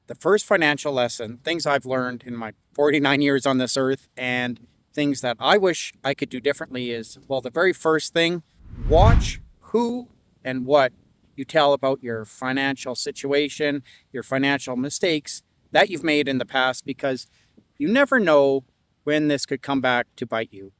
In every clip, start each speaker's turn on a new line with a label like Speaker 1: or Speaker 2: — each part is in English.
Speaker 1: The first financial lesson, things I've learned in my 49 years on this earth and things that I wish I could do differently is, well, the very first thing, watch who and what you tell about your financial situation, your financial mistakes that you've made in the past, because you never know when this could come back to bite you.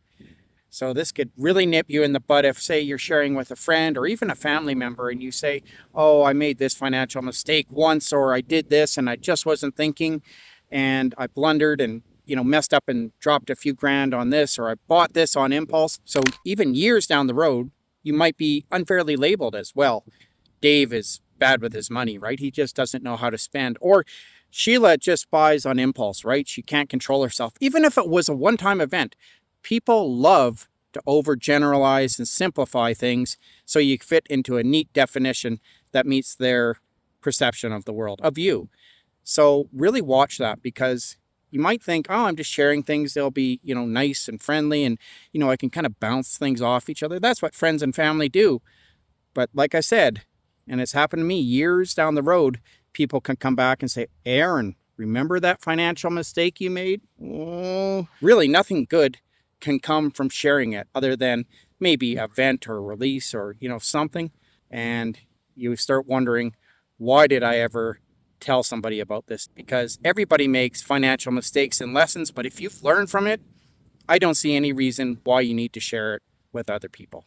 Speaker 1: So this could really nip you in the butt if, say, you're sharing with a friend or even a family member and you say, oh, I made this financial mistake once, or I did this and I just wasn't thinking and I blundered and, messed up and dropped a few grand on this, or I bought this on impulse. So even years down the road, you might be unfairly labeled as, well, Dave is bad with his money, right? He just doesn't know how to spend. Or Sheila just buys on impulse, right? She can't control herself. Even if it was a one-time event, people love to overgeneralize and simplify things so you fit into a neat definition that meets their perception of the world, of you. So really watch that, because you might think, oh, I'm just sharing things. They'll be, nice and friendly and, I can kind of bounce things off each other. That's what friends and family do. But like I said, and it's happened to me years down the road, people can come back and say, Aaron, remember that financial mistake you made? Oh, really, nothing good can come from sharing it other than maybe a vent or a release or, something. And you start wondering, why did I ever tell somebody about this? Because everybody makes financial mistakes and lessons, but if you've learned from it, I don't see any reason why you need to share it with other people.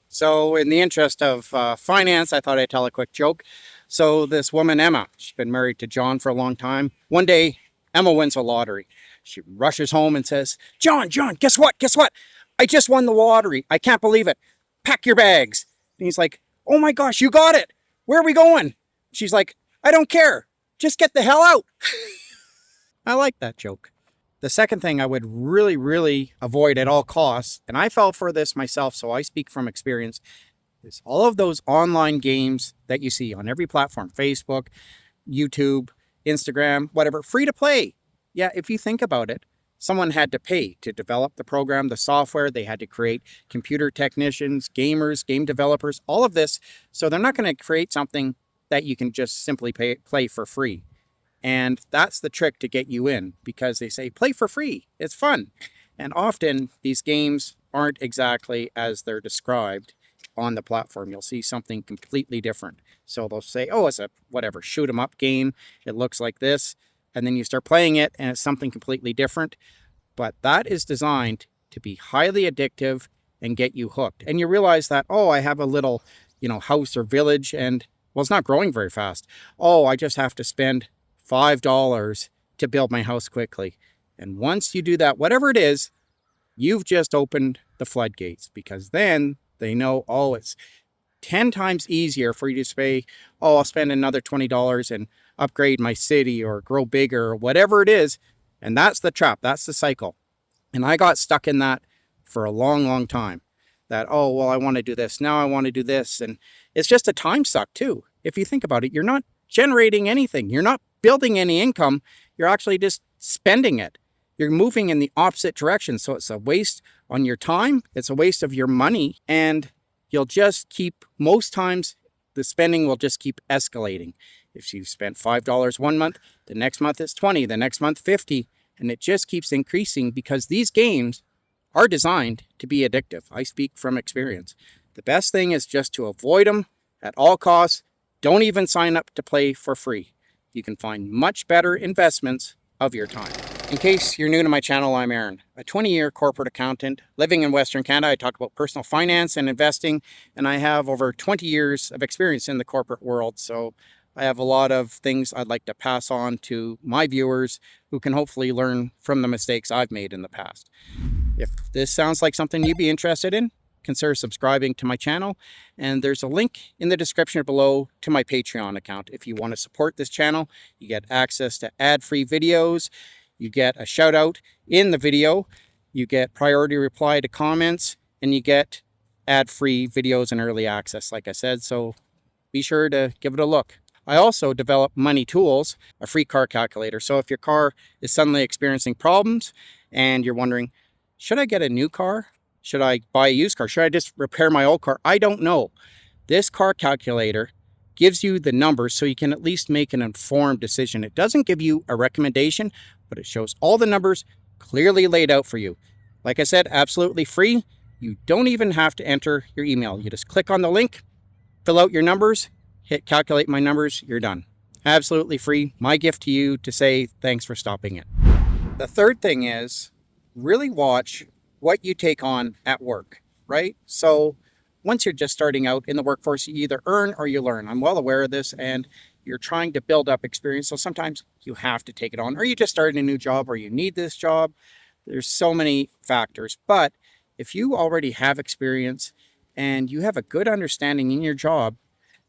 Speaker 1: So in the interest of finance, I thought I'd tell a quick joke. So this woman, Emma, she's been married to John for a long time. One day, Emma wins a lottery. She rushes home and says, John, guess what? I just won the lottery. I can't believe it. Pack your bags. And he's like, oh my gosh, you got it. Where are we going? She's like, I don't care. Just get the hell out. I like that joke. The second thing I would really, really avoid at all costs, and I fell for this myself, so I speak from experience, is all of those online games that you see on every platform, Facebook, YouTube, Instagram, whatever, free to play. Yeah, if you think about it, someone had to pay to develop the program, the software. They had to create computer technicians, gamers, game developers, all of this. So they're not going to create something that you can just simply play for free. And that's the trick to get you in, because they say, play for free. It's fun. And often these games aren't exactly as they're described on the platform. You'll see something completely different. So they'll say, oh, it's a whatever, shoot 'em up game. It looks like this. And then you start playing it and it's something completely different. But that is designed to be highly addictive and get you hooked. And you realize that, oh, I have a little, house or village, and well, it's not growing very fast. Oh, I just have to spend $5 to build my house quickly. And once you do that, whatever it is, you've just opened the floodgates, because then they know, oh, it's 10 times easier for you to say, oh, I'll spend another $20 and upgrade my city or grow bigger or whatever it is. And that's the trap. That's the cycle. And I got stuck in that for a long, long time. That, oh, well, I want to do this. Now I want to do this. And it's just a time suck too. If you think about it, you're not generating anything. You're not building any income. You're actually just spending it. You're moving in the opposite direction. So it's a waste on your time. It's a waste of your money. And you'll just keep, most times, the spending will just keep escalating. If you've spent $5 one month, the next month it's 20, the next month 50, and it just keeps increasing, because these games are designed to be addictive. I speak from experience. The best thing is just to avoid them at all costs. Don't even sign up to play for free. You can find much better investments of your time. In case you're new to my channel, I'm Aaron, a 20-year corporate accountant living in Western Canada. I talk about personal finance and investing, and I have over 20 years of experience in the corporate world. So I have a lot of things I'd like to pass on to my viewers who can hopefully learn from the mistakes I've made in the past. If this sounds like something you'd be interested in, consider subscribing to my channel. And there's a link in the description below to my Patreon account. If you want to support this channel, you get access to ad-free videos. You get a shout out in the video. You get priority reply to comments, and you get ad-free videos and early access, like I said. So be sure to give it a look. I also develop Money Tools, a free car calculator. So if your car is suddenly experiencing problems and you're wondering, should I get a new car? Should I buy a used car? Should I just repair my old car? I don't know. This car calculator gives you the numbers so you can at least make an informed decision. It doesn't give you a recommendation, but it shows all the numbers clearly laid out for you. Like I said, absolutely free. You don't even have to enter your email. You just click on the link, fill out your numbers, hit calculate my numbers, you're done. Absolutely free. My gift to you to say thanks for stopping in. The third thing is really watch what you take on at work, right? So once you're just starting out in the workforce, you either earn or you learn. I'm well aware of this, and you're trying to build up experience. So sometimes you have to take it on, or you just started a new job, or you need this job. There's so many factors. But if you already have experience and you have a good understanding in your job,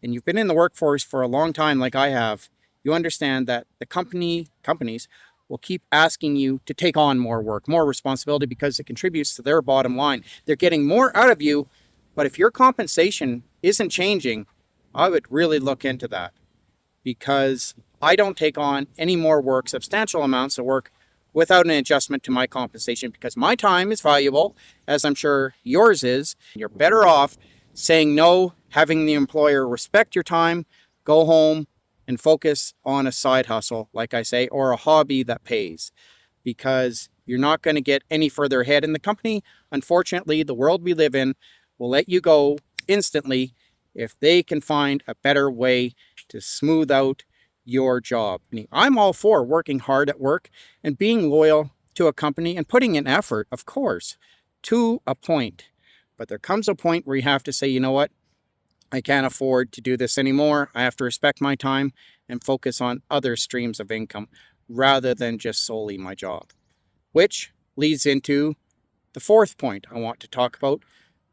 Speaker 1: and you've been in the workforce for a long time like I have, you understand that the companies will keep asking you to take on more work, more responsibility, because it contributes to their bottom line. They're getting more out of you, but if your compensation isn't changing, I would really look into that, because I don't take on any more work, substantial amounts of work, without an adjustment to my compensation, because my time is valuable, as I'm sure yours is. You're better off saying no, having the employer respect your time, go home and focus on a side hustle, like I say, or a hobby that pays, because you're not going to get any further ahead. And the company, unfortunately, the world we live in, will let you go instantly if they can find a better way to smooth out your job. I'm all for working hard at work and being loyal to a company and putting in effort, of course, to a point. But there comes a point where you have to say, you know what? I can't afford to do this anymore. I have to respect my time and focus on other streams of income rather than just solely my job. Which leads into the fourth point I want to talk about.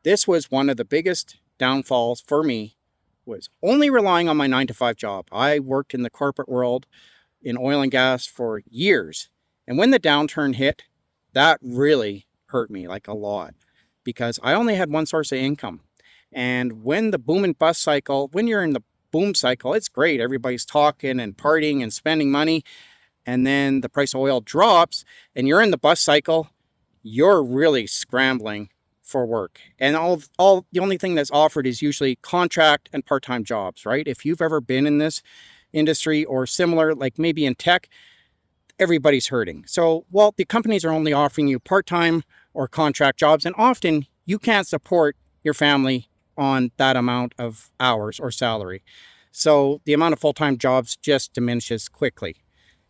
Speaker 1: This was one of the biggest downfalls for me, was only relying on my 9-to-5 job. I worked in the corporate world in oil and gas for years. And when the downturn hit, that really hurt me like a lot, because I only had one source of income. And when the boom and bust cycle, when you're in the boom cycle, it's great. Everybody's talking and partying and spending money. And then the price of oil drops and you're in the bust cycle, you're really scrambling for work. And all the only thing that's offered is usually contract and part-time jobs, right? If you've ever been in this industry or similar, like maybe in tech, everybody's hurting. So, well, the companies are only offering you part-time or contract jobs, and often you can't support your family on that amount of hours or salary. So the amount of full-time jobs just diminishes quickly.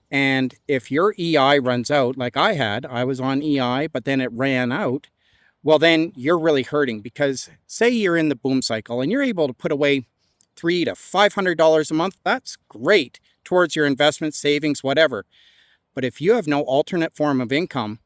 Speaker 1: And if your EI runs out, like I was on EI, but then it ran out, well, then you're really hurting, because say you're in the boom cycle and you're able to put away $300 to $500 a month, that's great towards your investment, savings, whatever. But if you have no alternate form of income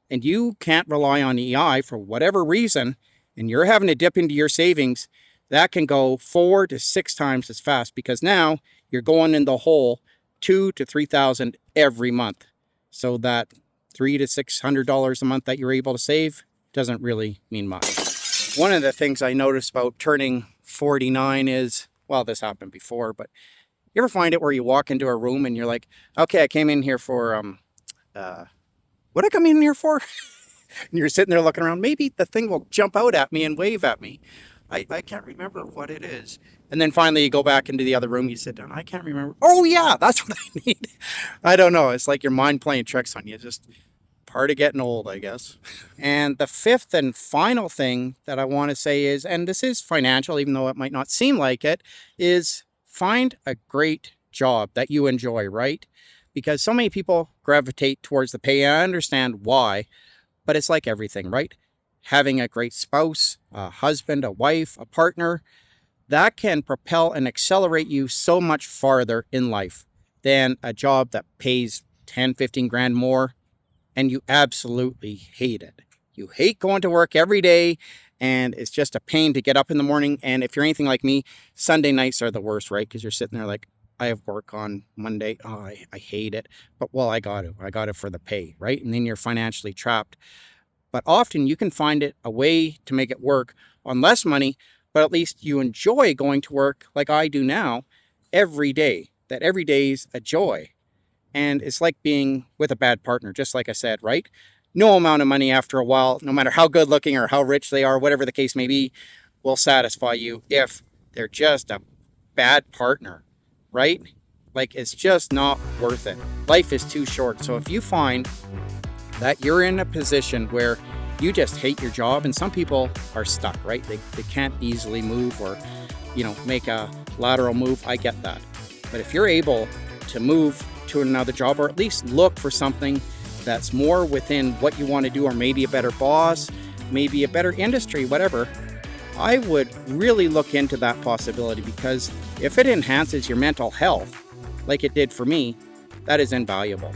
Speaker 1: and you can't rely on EI for whatever reason, and you're having to dip into your savings, that can go 4 to 6 times as fast, because now you're going in the hole $2,000 to $3,000 every month. So that $300 to $600 a month that you're able to save doesn't really mean much. One of the things I noticed about turning 49 is, well, this happened before, but you ever find it where you walk into a room and you're like, okay, I came in here for, what I come in here for? And you're sitting there looking around, maybe the thing will jump out at me and wave at me. I can't remember what it is. And then finally you go back into the other room, you sit down, I can't remember. Oh yeah, that's what I need. I don't know. It's like your mind playing tricks on you. Just part of getting old, I guess. And the fifth and final thing that I want to say is, and this is financial, even though it might not seem like it, is find a great job that you enjoy, right? Because so many people gravitate towards the pay. I understand why, but it's like everything, right? Having a great spouse, a husband, a wife, a partner, that can propel and accelerate you so much farther in life than a job that pays 10, 15 grand more and you absolutely hate it. You hate going to work every day and it's just a pain to get up in the morning. And if you're anything like me, Sunday nights are the worst, right? Because you're sitting there like, I have work on Monday. Oh, I hate it. But well, I got it for the pay, right? And then you're financially trapped. But often you can find it a way to make it work on less money, but at least you enjoy going to work like I do now every day. That every day is a joy. And it's like being with a bad partner, just like I said, right? No amount of money after a while, no matter how good looking or how rich they are, whatever the case may be, will satisfy you if they're just a bad partner, right? Like, it's just not worth it. Life is too short. So if you find that you're in a position where you just hate your job, and some people are stuck, right? They can't easily move or, make a lateral move. I get that. But if you're able to move to another job, or at least look for something that's more within what you want to do, or maybe a better boss, maybe a better industry, whatever, I would really look into that possibility, because if it enhances your mental health, like it did for me, that is invaluable.